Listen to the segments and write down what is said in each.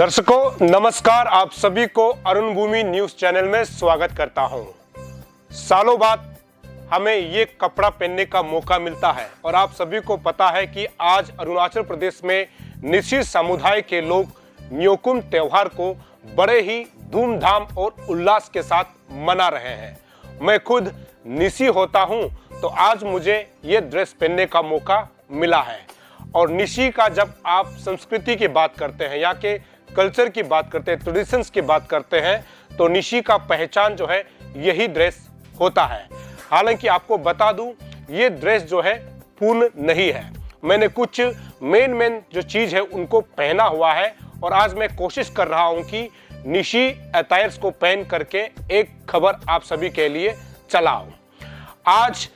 दर्शकों नमस्कार, आप सभी को अरुण भूमि न्यूज चैनल में स्वागत करता हूं। सालों बाद हमें ये कपड़ा पहनने का मौका मिलता है और आप सभी को पता है कि आज अरुणाचल प्रदेश में निसी समुदाय के लोग न्योकुम त्योहार को बड़े ही धूमधाम और उल्लास के साथ मना रहे हैं। मैं खुद निसी होता हूं तो आज मुझे ये ड्रेस पहनने का मौका मिला है। और निसी का जब आप संस्कृति की बात करते हैं या के कल्चर की बात करते हैं, ट्रेडिशंस की बात करते हैं, तो निसी का पहचान जो है यही ड्रेस होता है। हालांकि आपको बता दूं ये ड्रेस जो है पूर्ण नहीं है। मैंने कुछ मेन जो चीज है उनको पहना हुआ है और आज मैं कोशिश कर रहा हूं कि निसी अटायर्स को पहन करके एक खबर आप सभी के लिए चलाऊं। आज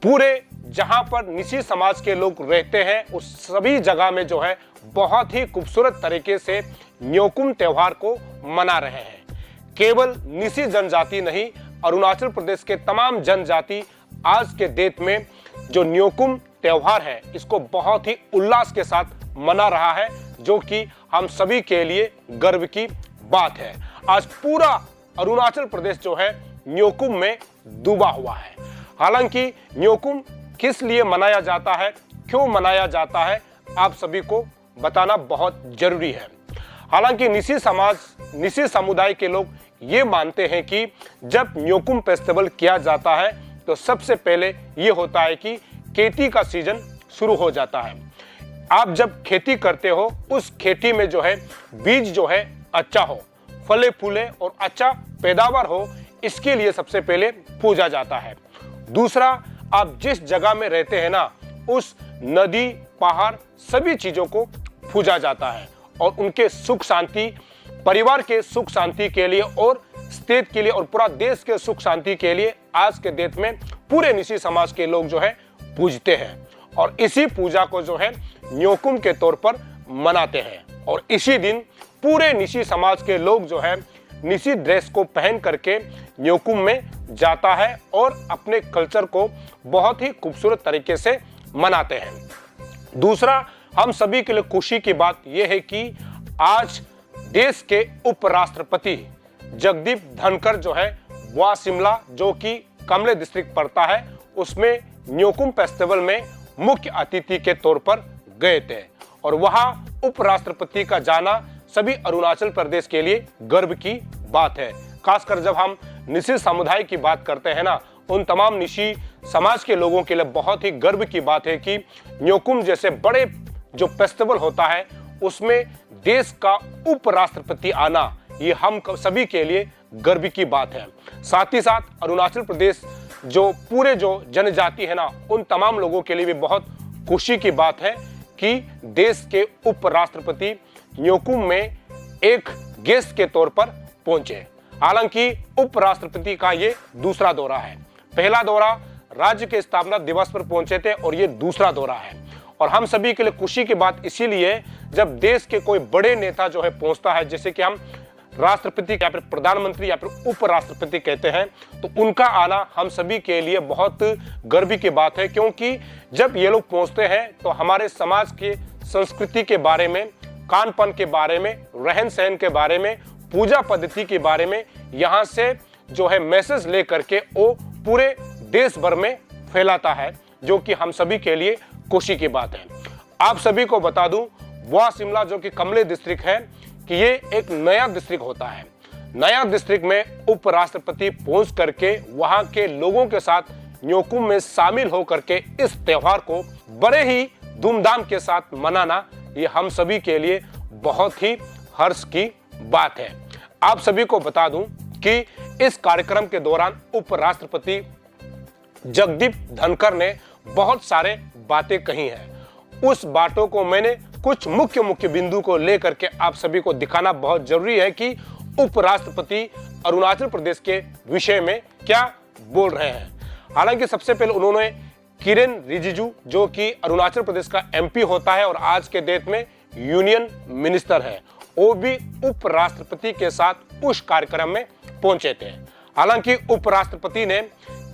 पूरे जहां पर निसी समाज के लोग रहते हैं उस सभी जगह में जो है बहुत ही खूबसूरत तरीके से न्योकुम त्योहार को मना रहे हैं। केवल निसी जनजाति नहीं, अरुणाचल प्रदेश के तमाम जनजाति आज के डेट में जो न्योकुम त्योहार है इसको बहुत ही उल्लास के साथ मना रहा है, जो कि हम सभी के लिए गर्व की बात है। आज पूरा अरुणाचल प्रदेश जो है न्योकुम में डूबा हुआ है। हालांकि न्योकुम किस लिए मनाया जाता है, क्यों मनाया जाता है, आप सभी को बताना बहुत जरूरी है। हालांकि निसी समुदाय के लोग ये मानते हैं कि जब न्योकुम फेस्टिवल किया जाता है तो सबसे पहले ये होता है कि खेती का सीजन शुरू हो जाता है। आप जब खेती करते हो उस खेती में जो है बीज जो है अच्छा हो, फले फूले और अच्छा पैदावार हो, इसके लिए सबसे पहले पूजा जाता है। दूसरा, आप जिस जगह में रहते हैं ना उस नदी पहाड़ सभी चीजों को पूजा जाता है और उनके सुख शांति, परिवार के सुख शांति के लिए और स्टेट के लिए और पूरा देश के सुख शांति के लिए आज के डेट में पूरे निसी समाज के लोग जो है पूजते हैं और इसी पूजा को जो है न्योकुम के तौर पर मनाते हैं। और इसी दिन पूरे निसी समाज के लोग जो है निसी ड्रेस को पहन करके न्योकुम में जाता है और अपने कल्चर को बहुत ही खूबसूरत तरीके से मनाते हैं। दूसरा, हम सभी के लिए खुशी की बात यह है कि आज देश के उपराष्ट्रपति जगदीप धनखड़ जो है वह शिमला, जो कि कमले डिस्ट्रिक्ट पड़ता है, उसमें न्योकुम फेस्टिवल में मुख्य अतिथि के तौर पर गए थे और वहां उपराष्ट्रपति का जाना सभी अरुणाचल प्रदेश के लिए गर्व की बात है। खासकर जब हम निसी समुदाय की बात करते हैं ना, उन तमाम निसी समाज के लोगों के लिए बहुत ही गर्व की बात है कि न्योकुम जैसे बड़े जो फेस्टिवल होता है उसमें देश का उपराष्ट्रपति आना, ये हम सभी के लिए गर्व की बात है। साथ ही साथ अरुणाचल प्रदेश जो पूरे जो जनजाति है ना उन तमाम लोगों के लिए भी बहुत खुशी की बात है कि देश के उपराष्ट्रपति न्योकुम में एक गेस्ट के तौर पर पहुंचे। हालांकि उपराष्ट्रपति का ये दूसरा दौरा है। पहला दौरा राज्य के स्थापना दिवस पर पहुंचे थे और ये दूसरा दौरा है। और हम सभी के लिए खुशी की बात इसीलिए जब देश के कोई बड़े नेता जो है पहुंचता है, जैसे कि हम राष्ट्रपति या फिर प्रधानमंत्री या फिर उपराष्ट्रपति कहते हैं, तो उनका आना हम सभी के लिए बहुत गर्व की बात है। क्योंकि जब ये लोग पहुंचते हैं तो हमारे समाज के संस्कृति के बारे में, खान पान के बारे में, रहन सहन के बारे में, पूजा पद्धति के बारे में यहाँ से जो है मैसेज ले करके वो पूरे देश भर में फैलाता है, जो कि हम सभी के लिए खुशी की बात है। आप सभी को बता दूं वह शिमला जो कि कमले डिस्ट्रिक्ट है कि ये एक नया डिस्ट्रिक्ट होता है। नया डिस्ट्रिक्ट में उपराष्ट्रपति पहुंच करके वहां के लोगों के साथ न्योकुम में शामिल होकर के इस त्योहार को बड़े ही धूमधाम के साथ मनाना, ये हम सभी के लिए बहुत ही हर्ष की बात है। आप सभी को बता दूं कि इस कार्यक्रम के दौरान उपराष्ट्रपति जगदीप धनखड़ ने बहुत सारे बातें कही हैं। उस बातों को मैंने कुछ मुख्य बिंदु को लेकर के आप सभी को दिखाना बहुत जरूरी है कि उपराष्ट्रपति अरुणाचल प्रदेश के विषय में क्या बोल रहे हैं। हालांकि सबसे पहले उन्होंने किरेन रिजिजू, जो कि अरुणाचल प्रदेश का एमपी होता है और आज के डेट में यूनियन मिनिस्टर है, वो भी उपराष्ट्रपति के साथ उस कार्यक्रम में पहुंचे थे। हालांकि उपराष्ट्रपति ने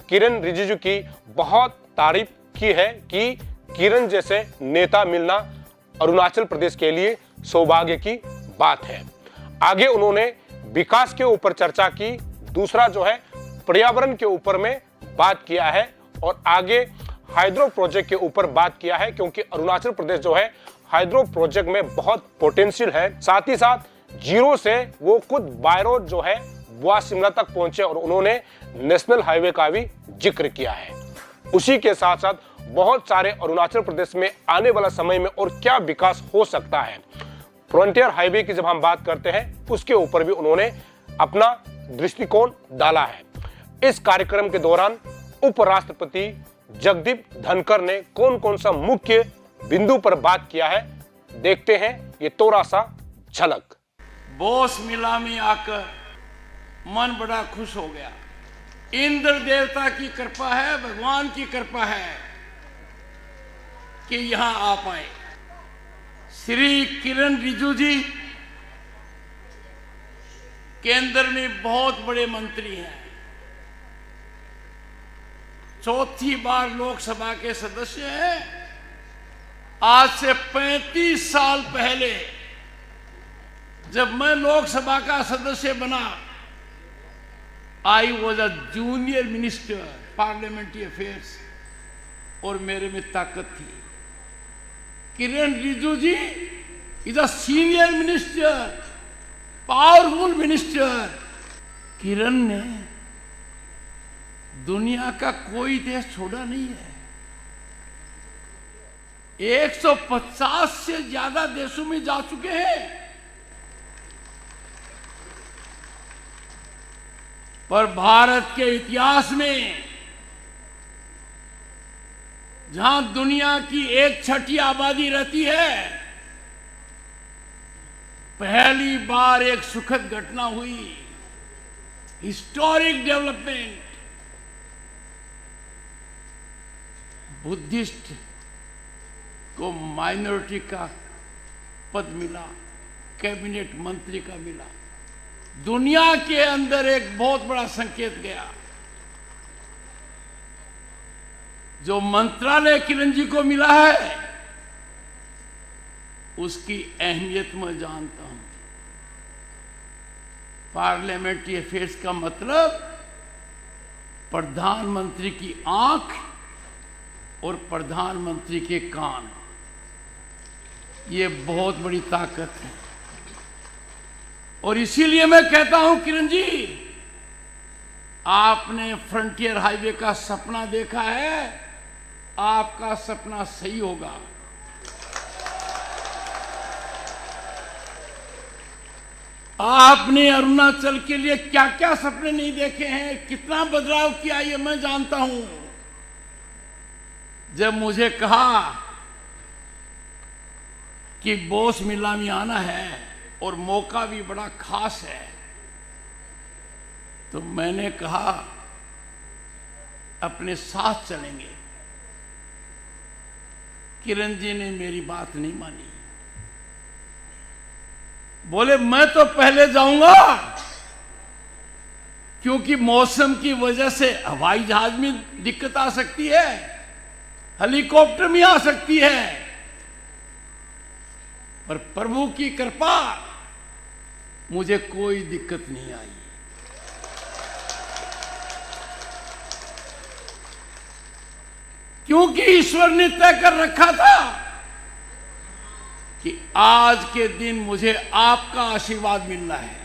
किरेन रिजिजू की बहुत तारीफ की है कि किरण जैसे नेता मिलना अरुणाचल प्रदेश के लिए सौभाग्य की बात है। आगे उन्होंने विकास के ऊपर चर्चा की, दूसरा जो है पर्यावरण के ऊपर में बात किया है और आगे हाइड्रो प्रोजेक्ट के ऊपर बात किया है, क्योंकि अरुणाचल प्रदेश जो है हाइड्रो प्रोजेक्ट में बहुत पोटेंशियल है। साथ ही साथ जीरो से वो खुद बाय रोड जो है बुआ शिमला तक पहुंचे और उन्होंने नेशनल हाईवे का भी जिक्र किया है। उसी के साथ साथ बहुत सारे अरुणाचल प्रदेश में आने वाला समय में और क्या विकास हो सकता है, फ्रंटियर हाईवे की जब हम बात करते हैं उसके ऊपर भी उन्होंने अपना दृष्टिकोण डाला है। इस कार्यक्रम के दौरान उपराष्ट्रपति जगदीप धनखड़ ने कौन कौन सा मुख्य बिंदु पर बात किया है, देखते हैं ये थोड़ा सा झलक। बोस मिला में आकर मन बड़ा खुश हो गया। इंद्र देवता की कृपा है, भगवान की कृपा है कि यहां आ पाए। श्री किरण रिजिजू जी केंद्र में बहुत बड़े मंत्री हैं, चौथी बार लोकसभा के सदस्य हैं। आज से 35 साल पहले जब मैं लोकसभा का सदस्य बना, I was a junior minister parliamentary affairs और मेरे में ताकत थी। Kiran Rijiju ji is a senior minister, powerful minister. Kiran ने दुनिया का कोई देश छोड़ा नहीं है। 150 से ज्यादा देशों में जा चुके हैं, पर भारत के इतिहास में जहां दुनिया की 1/6 आबादी रहती है, पहली बार एक सुखद घटना हुई, हिस्टोरिक डेवलपमेंट। बुद्धिस्ट को माइनॉरिटी का पद मिला, कैबिनेट मंत्री का मिला। दुनिया के अंदर एक बहुत बड़ा संकेत गया। जो मंत्रालय किरण जी को मिला है उसकी अहमियत मैं जानता हूं। पार्लियामेंट्री अफेयर्स का मतलब प्रधानमंत्री की आंख और प्रधानमंत्री के कान, ये बहुत बड़ी ताकत है। और इसीलिए मैं कहता हूं किरण जी, आपने फ्रंटियर हाईवे का सपना देखा है, आपका सपना सही होगा। आपने अरुणाचल के लिए क्या क्या सपने नहीं देखे हैं, कितना बदलाव किया, ये मैं जानता हूं। जब मुझे कहा कि बोस मिला में आना है और मौका भी बड़ा खास है, तो मैंने कहा अपने साथ चलेंगे। किरण जी ने मेरी बात नहीं मानी, बोले मैं तो पहले जाऊंगा, क्योंकि मौसम की वजह से हवाई जहाज में दिक्कत आ सकती है, हेलीकॉप्टर में आ सकती है, पर प्रभु की कृपा मुझे कोई दिक्कत नहीं आई। क्योंकि ईश्वर ने तय कर रखा था कि आज के दिन मुझे आपका आशीर्वाद मिलना है,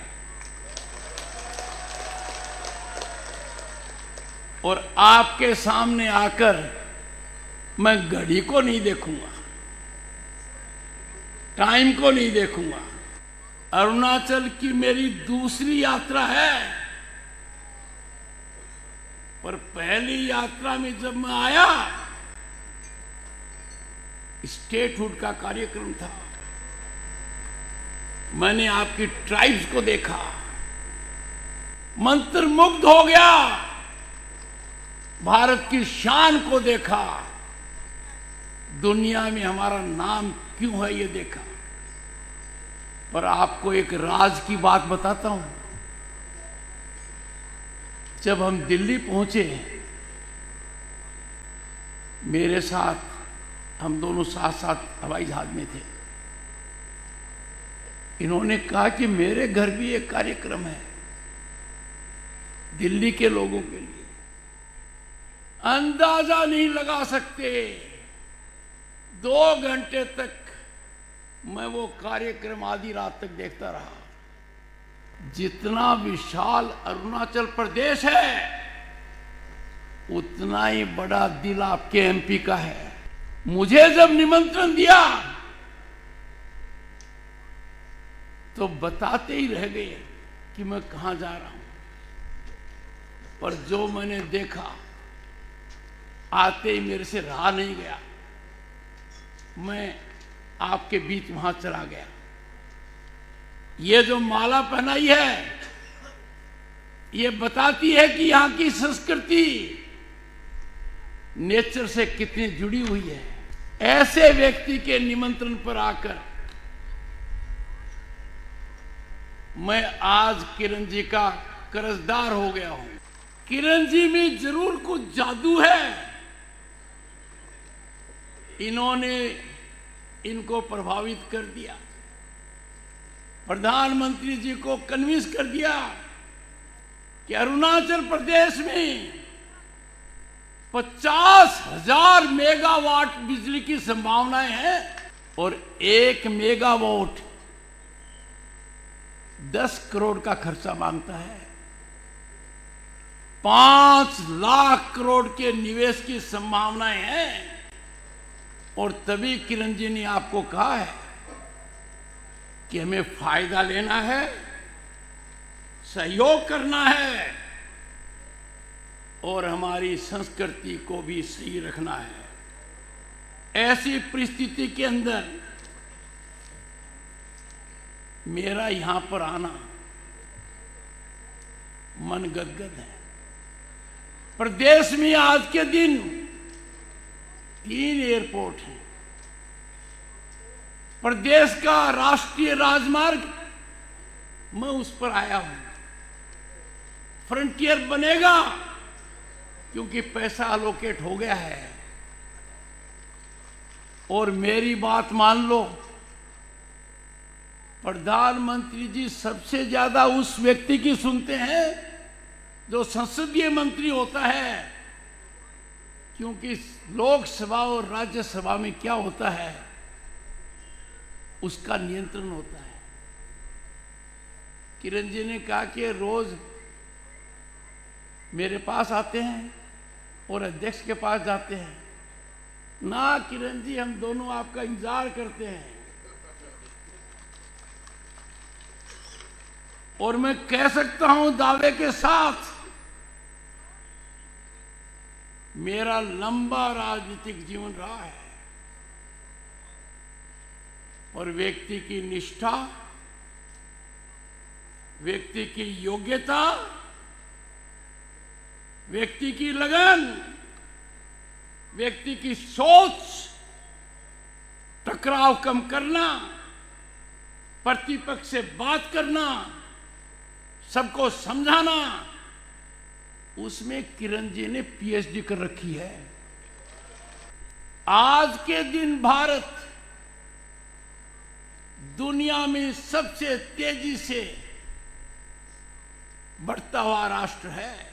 और आपके सामने आकर मैं घड़ी को नहीं देखूंगा, टाइम को नहीं देखूंगा। अरुणाचल की मेरी दूसरी यात्रा है, पर पहली यात्रा में जब मैं आया, स्टेटहुड का कार्यक्रम था। मैंने आपकी ट्राइब्स को देखा, मंत्रमुग्ध हो गया। भारत की शान को देखा, दुनिया में हमारा नाम क्यों है ये देखा। पर आपको एक राज की बात बताता हूं। जब हम दिल्ली पहुंचे, मेरे साथ हम दोनों साथ साथ हवाई जहाज में थे। इन्होंने कहा कि मेरे घर भी एक कार्यक्रम है दिल्ली के लोगों के लिए। अंदाजा नहीं लगा सकते, 2 घंटे तक मैं वो कार्यक्रम आधी रात तक देखता रहा। जितना विशाल अरुणाचल प्रदेश है, उतना ही बड़ा दिल आपके एमपी का है। मुझे जब निमंत्रण दिया तो बताते ही रह गए कि मैं कहां जा रहा हूं, पर जो मैंने देखा आते ही मेरे से रहा नहीं गया। मैं आपके बीच वहां चला गया। ये जो माला पहनाई है, ये बताती है कि यहां की संस्कृति नेचर से कितनी जुड़ी हुई है। ऐसे व्यक्ति के निमंत्रण पर आकर मैं आज किरण जी का कर्जदार हो गया हूं। किरण जी में जरूर कुछ जादू है, इन्होंने इनको प्रभावित कर दिया, प्रधानमंत्री जी को कन्विंस कर दिया कि अरुणाचल प्रदेश में 50,000 मेगावाट बिजली की संभावनाएं हैं और 1 मेगावाट 10 करोड़ का खर्चा मांगता है। 5 लाख करोड़ के निवेश की संभावनाएं हैं। और तभी किरण जी ने आपको कहा है कि हमें फायदा लेना है, सहयोग करना है और हमारी संस्कृति को भी सही रखना है। ऐसी परिस्थिति के अंदर मेरा यहां पर आना मन गदगद है। प्रदेश में आज के दिन 3 एयरपोर्ट हैं। प्रदेश का राष्ट्रीय राजमार्ग मैं उस पर आया हूं। फ्रंटियर बनेगा क्योंकि पैसा अलोकेट हो गया है। और मेरी बात मान लो, प्रधानमंत्री जी सबसे ज्यादा उस व्यक्ति की सुनते हैं जो संसदीय मंत्री होता है, क्योंकि लोकसभा और राज्यसभा में क्या होता है उसका नियंत्रण होता है। किरण जी ने कहा कि रोज मेरे पास आते हैं और अध्यक्ष के पास जाते हैं। ना किरण जी, हम दोनों आपका इंतजार करते हैं। और मैं कह सकता हूं दावे के साथ, मेरा लंबा राजनीतिक जीवन रहा है और व्यक्ति की निष्ठा, व्यक्ति की योग्यता, व्यक्ति की लगन, व्यक्ति की सोच, टकराव कम करना, प्रतिपक्ष से बात करना, सबको समझाना, उसमें किरण जी ने पीएचडी कर रखी है। आज के दिन भारत दुनिया में सबसे तेजी से बढ़ता हुआ राष्ट्र है।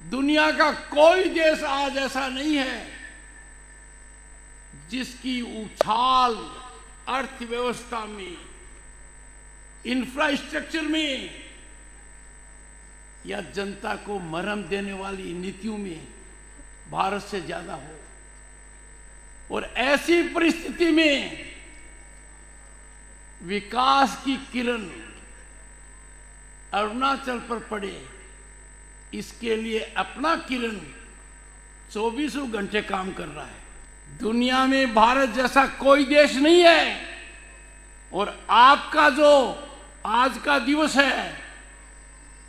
दुनिया का कोई देश आज ऐसा नहीं है जिसकी उछाल अर्थव्यवस्था में, इंफ्रास्ट्रक्चर में या जनता को मरहम देने वाली नीतियों में भारत से ज्यादा हो। और ऐसी परिस्थिति में विकास की किरण अरुणाचल पर पड़े, इसके लिए अपना किरण 24 घंटे काम कर रहा है। दुनिया में भारत जैसा कोई देश नहीं है। और आपका जो आज का दिवस है,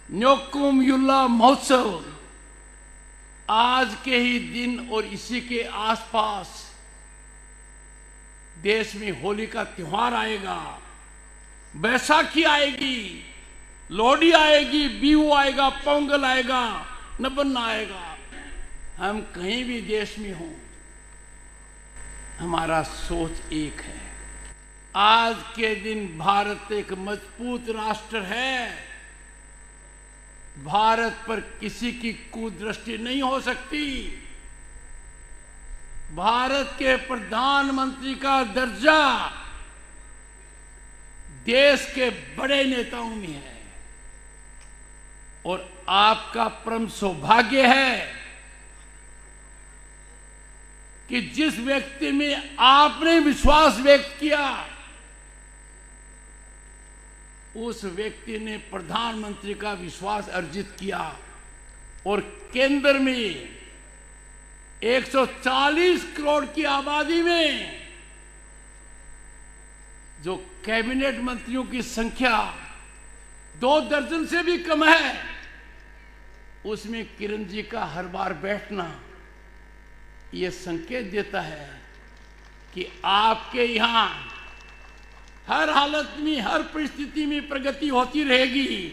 न्योकुम युल्ला महोत्सव, आज के ही दिन और इसी के आसपास देश में होली का त्योहार आएगा, बैसाखी आएगी, लोहड़ी आएगी, बिहू आएगा, पोंगल आएगा, नबन्ना आएगा। हम कहीं भी देश में हों, हमारा सोच एक है। आज के दिन भारत एक मजबूत राष्ट्र है। भारत पर किसी की कुदृष्टि नहीं हो सकती। भारत के प्रधानमंत्री का दर्जा देश के बड़े नेताओं में है और आपका परम सौभाग्य है कि जिस व्यक्ति में आपने विश्वास व्यक्त किया उस व्यक्ति ने प्रधानमंत्री का विश्वास अर्जित किया और केंद्र में 140 करोड़ की आबादी में जो कैबिनेट मंत्रियों की संख्या 2 दर्जन से भी कम है, उसमें किरण जी का हर बार बैठना यह संकेत देता है कि आपके यहां हर हालत में, हर परिस्थिति में प्रगति होती रहेगी।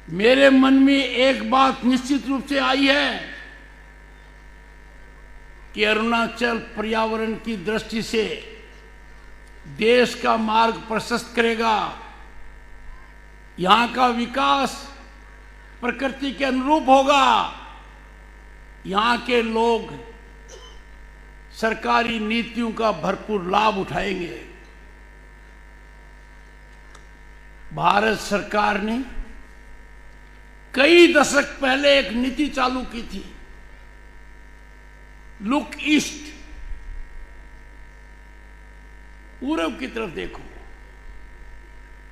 मेरे मन में एक बात निश्चित रूप से आई है कि अरुणाचल पर्यावरण की दृष्टि से देश का मार्ग प्रशस्त करेगा। यहां का विकास प्रकृति के अनुरूप होगा। यहां के लोग सरकारी नीतियों का भरपूर लाभ उठाएंगे। भारत सरकार ने कई दशक पहले एक नीति चालू की थी, लुक ईस्ट, पूरब की तरफ देखो।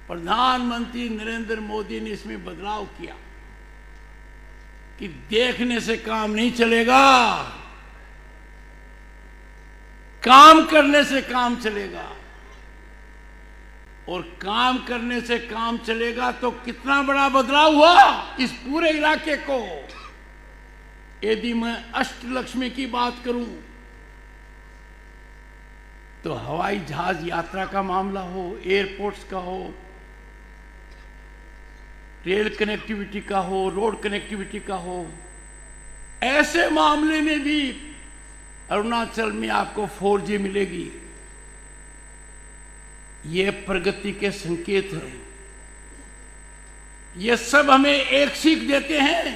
प्रधानमंत्री नरेंद्र मोदी ने इसमें बदलाव किया कि देखने से काम नहीं चलेगा, काम करने से काम चलेगा। और काम करने से काम चलेगा तो कितना बड़ा बदलाव हुआ इस पूरे इलाके को। यदि मैं अष्टलक्ष्मी की बात करूं तो हवाई जहाज यात्रा का मामला हो, एयरपोर्ट्स का हो, रेल कनेक्टिविटी का हो, रोड कनेक्टिविटी का हो, ऐसे मामले में भी अरुणाचल में आपको 4G मिलेगी। ये प्रगति के संकेत हैं। ये सब हमें एक सीख देते हैं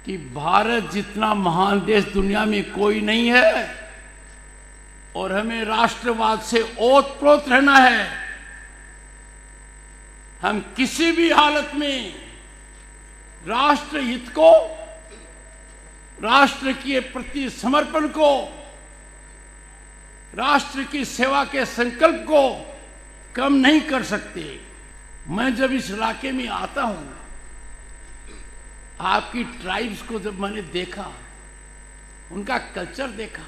कि भारत जितना महान देश दुनिया में कोई नहीं है और हमें राष्ट्रवाद से ओतप्रोत रहना है। हम किसी भी हालत में राष्ट्र हित को, राष्ट्र के प्रति समर्पण को, राष्ट्र की सेवा के संकल्प को कम नहीं कर सकते। मैं जब इस इलाके में आता हूं, आपकी ट्राइब्स को जब मैंने देखा, उनका कल्चर देखा,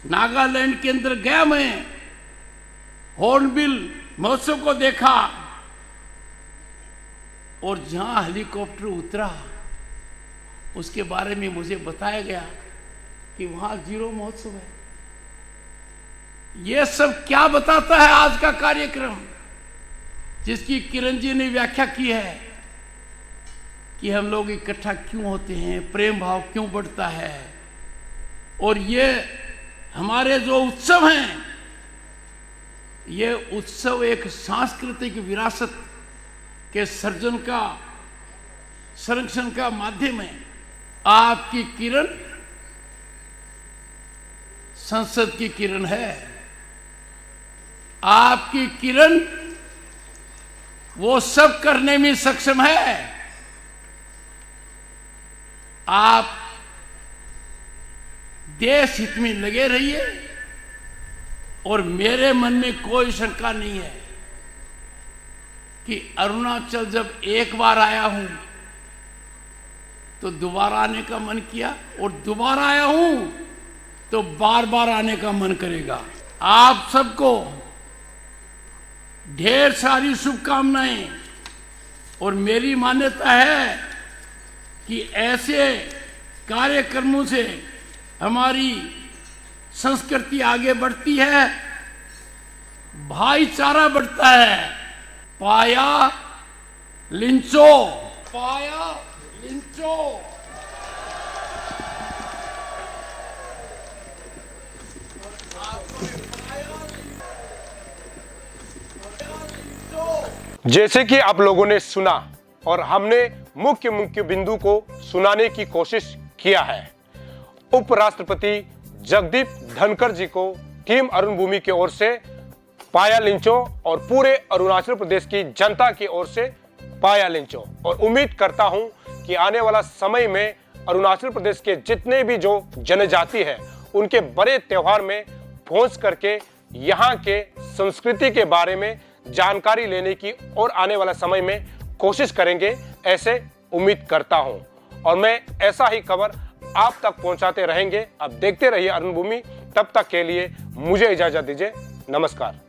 नागालैंड के अंदर गया, मैं हॉर्नबिल महोत्सव को देखा और जहां हेलीकॉप्टर उतरा उसके बारे में मुझे बताया गया कि वहां 0 महोत्सव है। यह सब क्या बताता है आज का कार्यक्रम, जिसकी किरण जी ने व्याख्या की है कि हम लोग इकट्ठा क्यों होते हैं, प्रेम भाव क्यों बढ़ता है। और ये हमारे जो उत्सव हैं, ये उत्सव एक सांस्कृतिक विरासत के सर्जन का, संरक्षण का माध्यम है। आपकी किरण संसद की किरण है। आपकी किरण वो सब करने में सक्षम है। आप देश हित में लगे रहिए और मेरे मन में कोई शंका नहीं है कि अरुणाचल जब एक बार आया हूं तो दोबारा आने का मन किया और दोबारा आया हूं तो बार बार आने का मन करेगा। आप सबको ढेर सारी शुभकामनाएं। और मेरी मान्यता है कि ऐसे कार्यक्रमों से हमारी संस्कृति आगे बढ़ती है, भाईचारा बढ़ता है। पाया लिंचो, पाया लिंचो। जैसे कि आप लोगों ने सुना और हमने मुख्य मुख्य बिंदु को सुनाने की कोशिश किया है, उपराष्ट्रपति जगदीप धनखड़ जी को टीम अरुण भूमि की ओर से पाया लिंचो और पूरे अरुणाचल प्रदेश की जनता की ओर से पाया लिंचो। और उम्मीद करता हूं कि आने वाला समय में अरुणाचल प्रदेश के जितने भी जो जनजाति है उनके बड़े त्योहार में पहुंच करके यहाँ के संस्कृति के बारे में जानकारी लेने की और आने वाला समय में कोशिश करेंगे, ऐसे उम्मीद करता हूं। और मैं ऐसा ही खबर आप तक पहुंचाते रहेंगे। अब देखते रहिए अरुण भूमि। तब तक के लिए मुझे इजाजत दीजिए। नमस्कार।